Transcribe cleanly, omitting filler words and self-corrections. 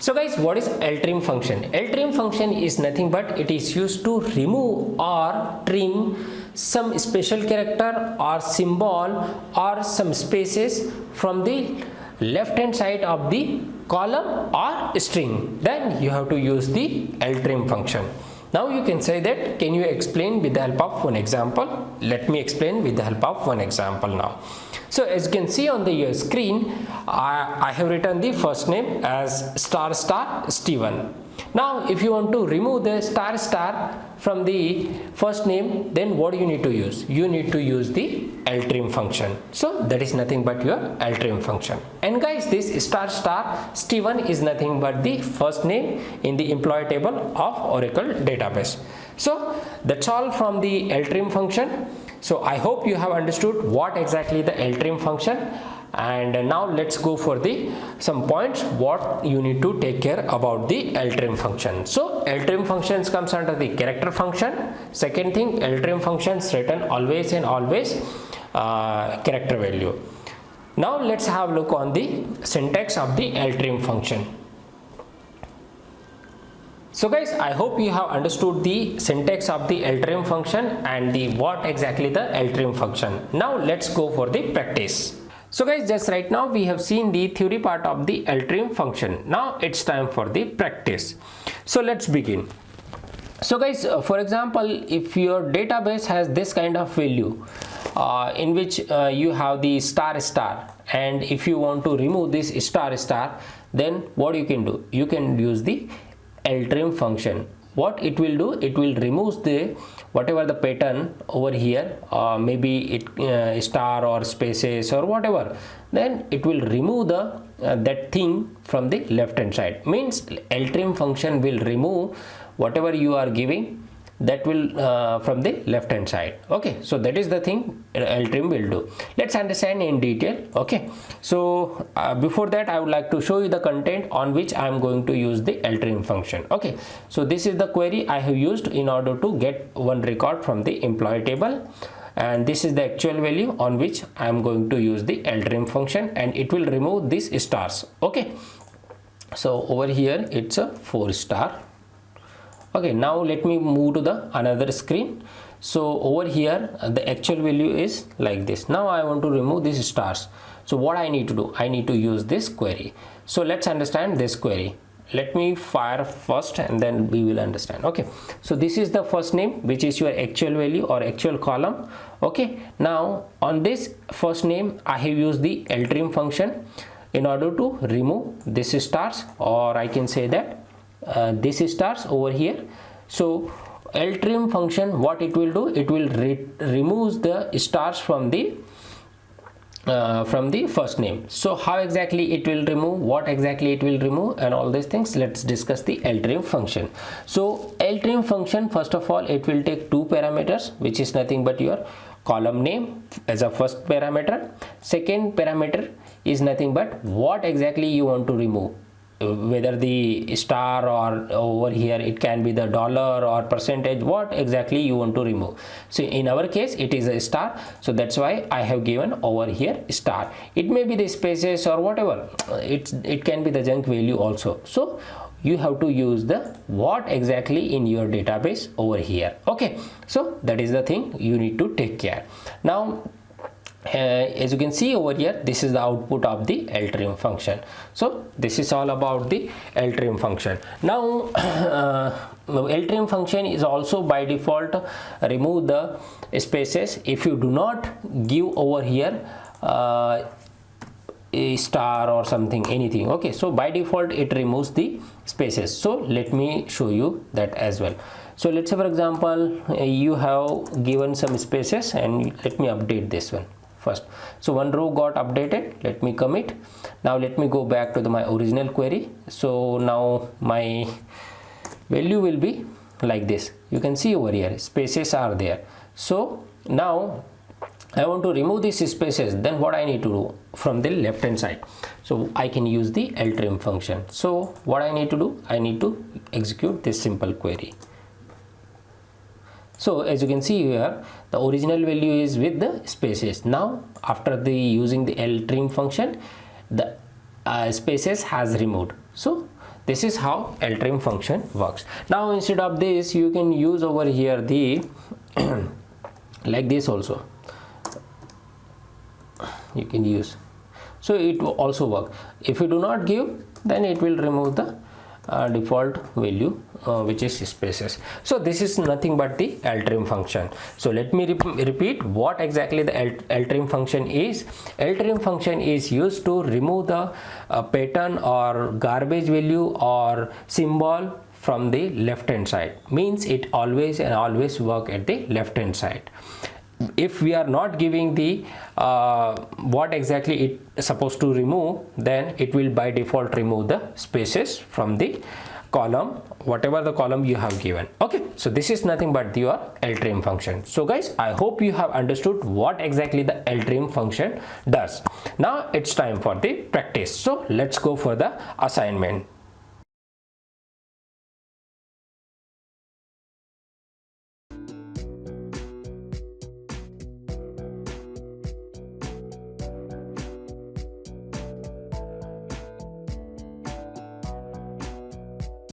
So guys, what is LTRIM function? LTRIM function is nothing but it is used to remove or trim some special character or symbol or some spaces from the left hand side of the column or string. Then you have to use the LTRIM function. Now you can say that, can you explain with the help of one example? Let me explain with the help of one example now. So as you can see on your screen, I have written the first name as star Steven. Now if you want to remove the star from the first name, then what you need to use? You need to use the LTRIM function. So that is nothing but your LTRIM function. And guys, this star Steven is nothing but the first name in the employee table of Oracle database. So that's all from the LTRIM function. So I hope you have understood what exactly the LTRIM function, and now let's go for the some points what you need to take care about the LTRIM function. So LTRIM functions comes under the character function. Second thing, LTRIM functions return always and always character value. Now let's have a look on the syntax of the LTRIM function. So guys, I hope you have understood the syntax of the LTRIM function and the what exactly the LTRIM function. Now let's go for the practice. So guys, just right now we have seen the theory part of the LTRIM function. Now it's time for the practice. So let's begin. So guys, for example, if your database has this kind of value in which you have the star, and if you want to remove this star, then what you can do? You can use the LTRIM function. What it will do, it will remove the whatever the pattern over here, maybe it star or spaces or whatever, then it will remove the that thing from the left hand side. Means LTRIM function will remove whatever you are giving, that will from the left hand side. Okay, so that is the thing LTRIM will do. Let's understand in detail. Okay, so before that I would like to show you the content on which I am going to use the LTRIM function. Okay, so this is the query I have used in order to get one record from the employee table, and this is the actual value on which I am going to use the LTRIM function, and it will remove these stars. Okay, so over here it's a 4 star. Okay, now let me move to the another screen. So over here the actual value is like this. Now I want to remove these stars. So what I need to do? I need to use this query. So let's understand this query. Let me fire first and then we will understand. Okay, so this is the first name, which is your actual value or actual column. Okay, now on this first name I have used the LTRIM function in order to remove this stars, or I can say that this stars over here. So LTRIM function, what it will do, it will remove the stars from the first name. So how exactly it will remove, what exactly it will remove, and all these things, let's discuss the LTRIM function. So LTRIM function, first of all, it will take two parameters, which is nothing but your column name as a first parameter. Second parameter is nothing but what exactly you want to remove, whether the star or over here it can be the dollar or percentage, what exactly you want to remove. So in our case it is a star, so that's why I have given over here star. It may be the spaces or whatever, it can be the junk value also. So you have to use the what exactly in your database over here. Okay, so that is the thing you need to take care. Now as you can see over here, this is the output of the LTRIM function. So this is all about the LTRIM function. Now LTRIM function is also by default remove the spaces if you do not give over here a star or something, anything. Okay, so by default it removes the spaces. So let me show you that as well. So let's say for example you have given some spaces, and let me update this one first. So one row got updated. Let me commit. Now let me go back to my original query. So now my value will be like this. You can see over here spaces are there. So now I want to remove these spaces. Then what I need to do from the left hand side? So I can use the LTRIM function. So what I need to do? I need to execute this simple query. So as you can see here, the original value is with the spaces. Now after using the LTRIM function, the spaces has removed. So This is how LTRIM function works. Now instead of this, you can use over here the like this also you can use, so it will also work. If you do not give, then it will remove the default value which is spaces. So this is nothing but the LTRIM function. So let me repeat what exactly the LTRIM function is. LTRIM function is used to remove the pattern or garbage value or symbol from the left hand side. Means it always and always work at the left hand side. If we are not giving the what exactly it is supposed to remove, then it will by default remove the spaces from the column, whatever the column you have given. Okay, so this is nothing but your LTRIM function. So guys, I hope you have understood what exactly the LTRIM function does. Now it's time for the practice. So let's go for the assignment.